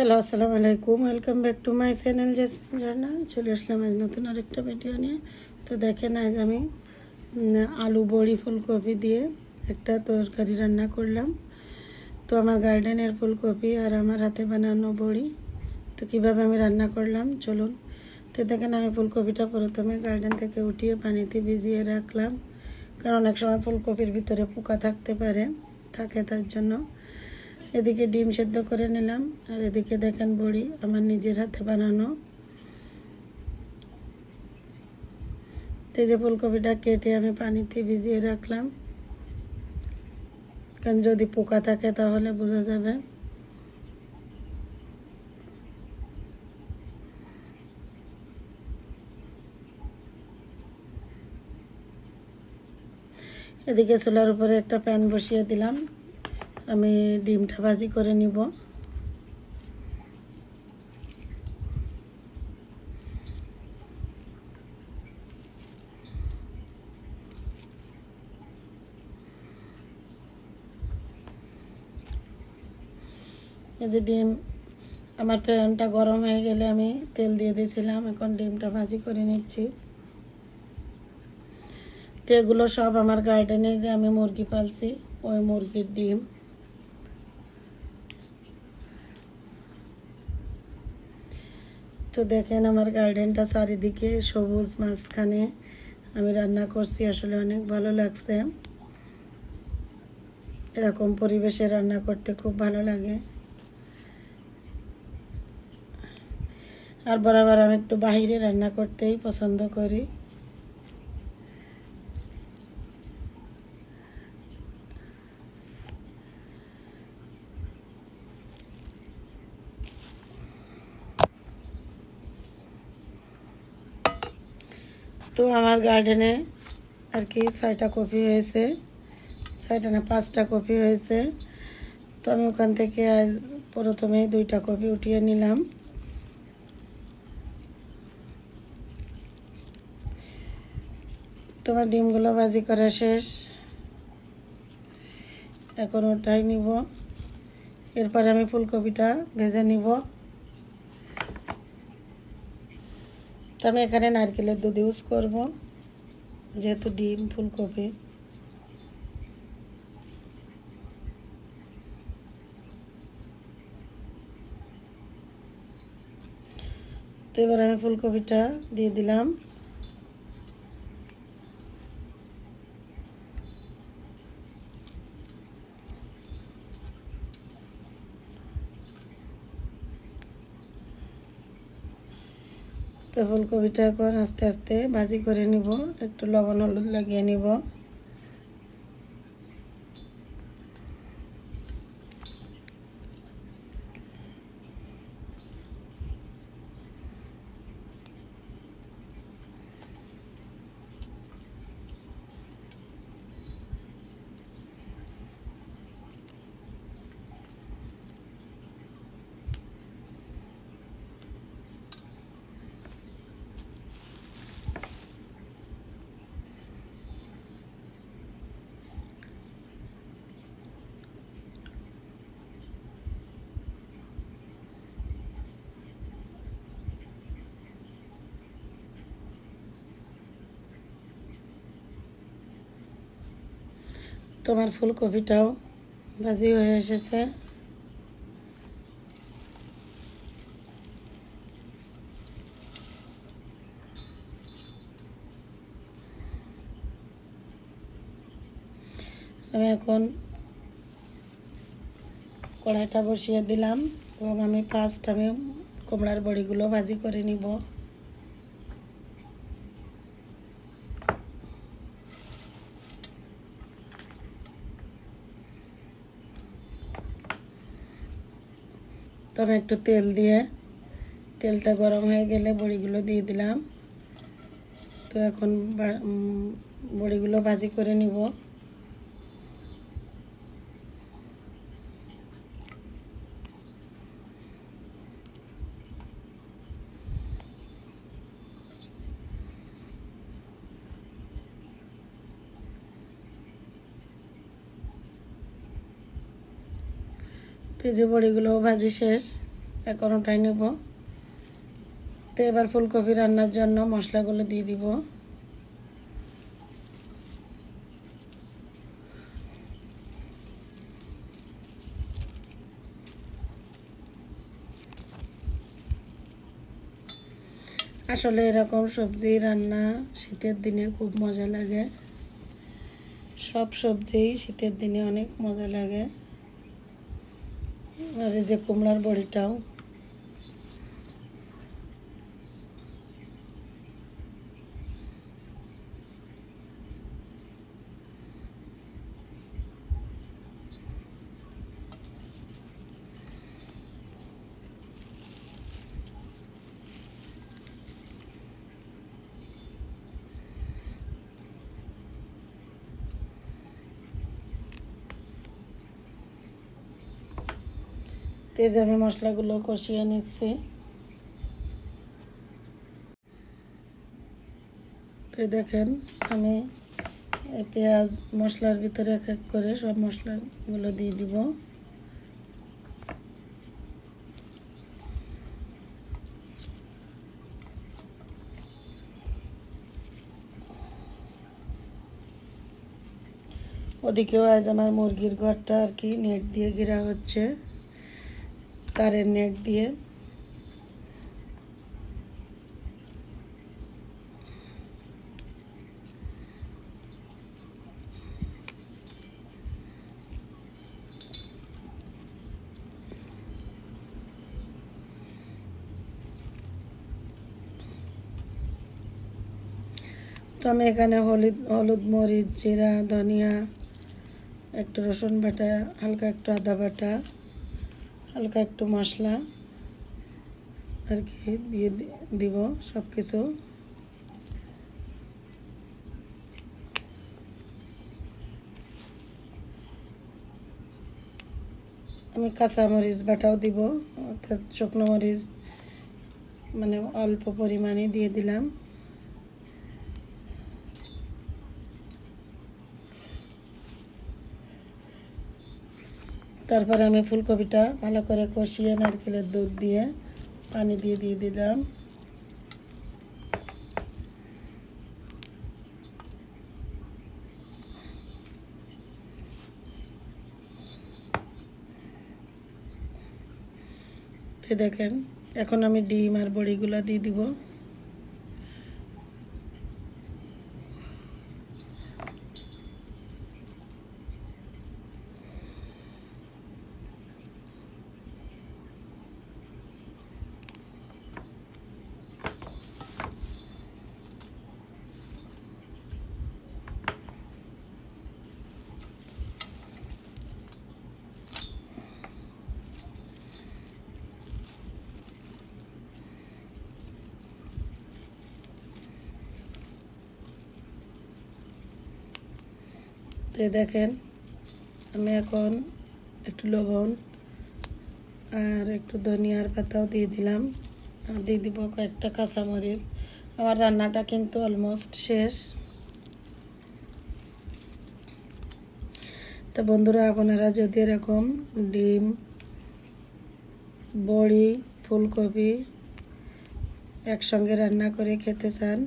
Hello, আসসালামু আলাইকুম। Welcome back to my channel Jasmine Jharna. চলে আসলাম আজ নতুন আরেকটা ভিডিও নিয়ে। তো দেখেন, আজ আমি আলু বড়ি ফুলকপি দিয়ে একটা তরকারি রান্না করলাম। তো আমার গার্ডেনের ফুলকপি আর আমার হাতে বানানো বড়ি, তো কীভাবে আমি রান্না করলাম চলুন। তো দেখেন, আমি ফুলকপিটা প্রথমে গার্ডেন থেকে উঠিয়ে পানিতে ভিজিয়ে রাখলাম, কারণ অনেক সময় ফুলকপির ভিতরে পোকা থাকতে পারে, তার জন্য। এদিকে ডিম সেদ্ধ করে নিলাম, আর এদিকে দেখেন বড়ি আমার নিজের হাতে বানানো। যে ফুলকপিটা কেটে আমি পানিতে ভিজিয়ে রাখলাম, কারণ যদি পোকা থাকে তাহলে বোঝা যাবে। এদিকে চুলার উপরে একটা প্যান বসিয়ে দিলাম, আমি ডিমটা ভাজি করে নিব। এই যে ডিম, আমার প্যানটা গরম হয়ে গেলে আমি তেল দিয়ে দিয়েছিলাম, এখন ডিমটা ভাজি করে নিচ্ছি। তো এগুলো সব আমার গার্ডেনে যে আমি মুরগি পালছি, ওই মুরগির ডিম। তো দেখেন, আমার গার্ডেনটা চারিদিকে সবুজ, মাঝখানে আমি রান্না করছি, আসলে অনেক ভালো লাগছে। এরকম পরিবেশে রান্না করতে খুব ভালো লাগে। আর বরাবর আমি একটু বাইরে রান্না করতেই পছন্দ করি। তো আমার গার্ডেনে আর কি 6টা কপি হয়েছে, 6টা না 5টা কপি হয়েছে। তো আমি ওখান থেকে প্রথমেই 2টা কপি উঠিয়ে নিলাম। তোমার ডিমগুলো ভাজি করা শেষ, এখন ওটাই নিব। এরপর আমি ফুলকপিটা ভেজে নিব। তো আমি এখানে নারকেলের দুধ ইউজ করব, যেহেতু ডিম ফুলকপি। তো এবার আমি ফুলকপিটা দিয়ে দিলাম। তো ফুলকপিটা এখন আস্তে আস্তে ভাজি করে নিব, একটু লবণ হলুদ লাগিয়ে নিব। তোমার ফুলকপিটাও ভাজি হয়ে এসেছে। আমি এখন কড়াইটা বসিয়ে দিলাম, এবং আমি কুমড়ার বড়িগুলো ভাজি করে নিব। তো আমি একটু তেল দিয়ে, তেলটা গরম হয়ে গেলে বড়িগুলো দিয়ে দিলাম। তো এখন বড়িগুলো ভাজি করে নিব। তো যে বড়িগুলো ভাজি শেষ, এখন ওটাই নেব। তো এবার ফুলকপি রান্নার জন্য মশলাগুলো দিয়ে দিব। আসলে এরকম সবজি রান্না শীতের দিনে খুব মজা লাগে। সব সবজি শীতের দিনে অনেক মজা লাগে। আর এই যে কুমড়ার বড়িটাও। তেজ আমি মশলাগুলো কষিয়ে নিচ্ছি। তো দেখেন আমি পেঁয়াজ মশলার ভিতরে এক এক করে সব মশলাগুলো দিয়ে দিব। ওদিকেও আজ আমার মুরগির ঘরটা আর কি নেট দিয়ে ঘেরা হচ্ছে, তারের নেট দিয়ে। তো আমি এখানে হলুদ মরিচ জিরা ধনিয়া একটু রসুন বাটা হালকা একটু আদা বাটা হালকা একটু মশলা আর কি দিয়ে দিব সব কিছু। আমি কাঁচা মরিচ বাটাও দিব, অর্থাৎ শুকনো মরিচ মানে অল্প পরিমাণে দিয়ে দিলাম। তারপরে আমি ফুলকপিটা ভালো করে কষিয়ে নারকেলের দুধ দিয়ে পানি দিয়ে দিলাম। তো দেখেন এখন আমি ডিম আর বড়িগুলো দিয়ে দিব। তো দেখেন আমি এখন একটু লবণ আর একটু ধনিয়ার পাতাও দিয়ে দিলাম, আর দিয়ে দিব কয়েকটা কাঁচামরিচ। আমার রান্নাটা কিন্তু অলমোস্ট শেষ। তো বন্ধুরা আপনারা যদি এরকম ডিম বড়ি ফুলকপি একসঙ্গে রান্না করে খেতে চান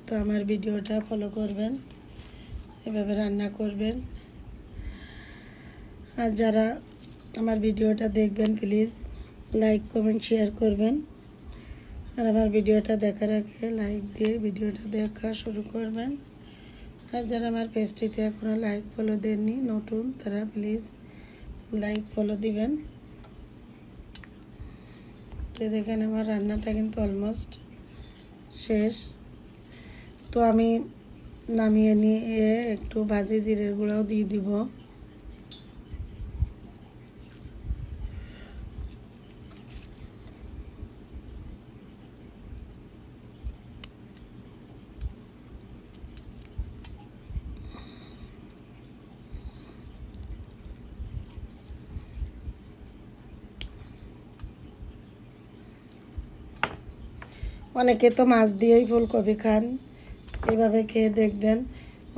তো আমার ভিডিওটা ফলো করবেন, এভাবে রান্না করবেন। আর যারা আমার ভিডিওটা দেখবেন প্লিজ লাইক কমেন্ট শেয়ার করবেন। আর আমার ভিডিওটা দেখার আগে লাইক দিয়ে ভিডিওটা দেখা শুরু করবেন। আর যারা আমার পেজটিতে এখনও লাইক ফলো দেননি নতুন, তারা প্লিজ লাইক ফলো দিবেন। তো দেখেন আমার রান্নাটা কিন্তু অলমোস্ট শেষ। তো আমি নামিয়ে নিয়ে একটু ভাজি জিরের গুঁড়াও দিয়ে দিব। অনেকে তো মাছ দিয়েই ফুলকপি খান, এভাবে খেয়ে দেখবেন।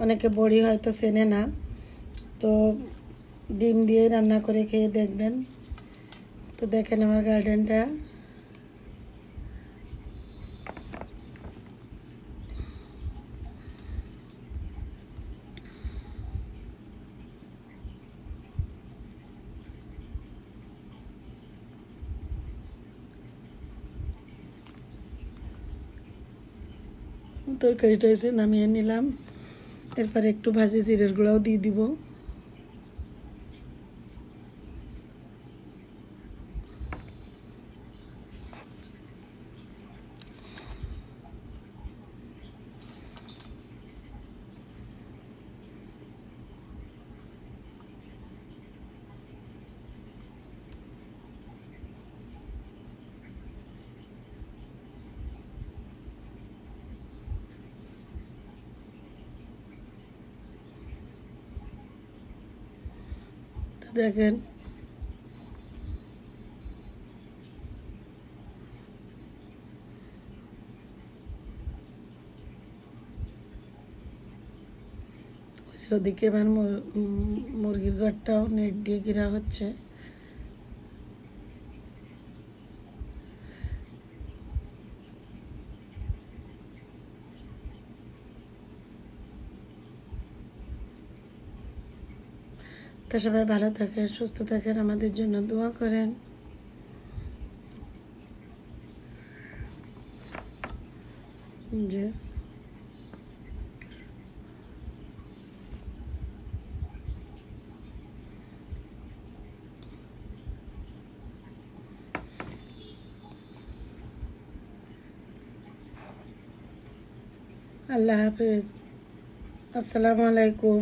অনেকে বড়ি হয়তো চেনে না, তো ডিম দিয়ে রান্না করে খেয়ে দেখবেন, তো দেখেন আমার গার্ডেনটা। তরকারিটা এসে নামিয়ে নিলাম, এরপরে একটু ভাজি জিরের গুঁড়াও দিয়ে দিব। তো দেখেন ওদিকে আমার মুরগির ঘরটাও নেট দিয়ে ঘেরা হচ্ছে। তো সবাই ভালো থাকেন, সুস্থ থাকেন, আমাদের জন্য দোয়া করেন। যে আল্লাহ হাফেজ, আসসালামু আলাইকুম।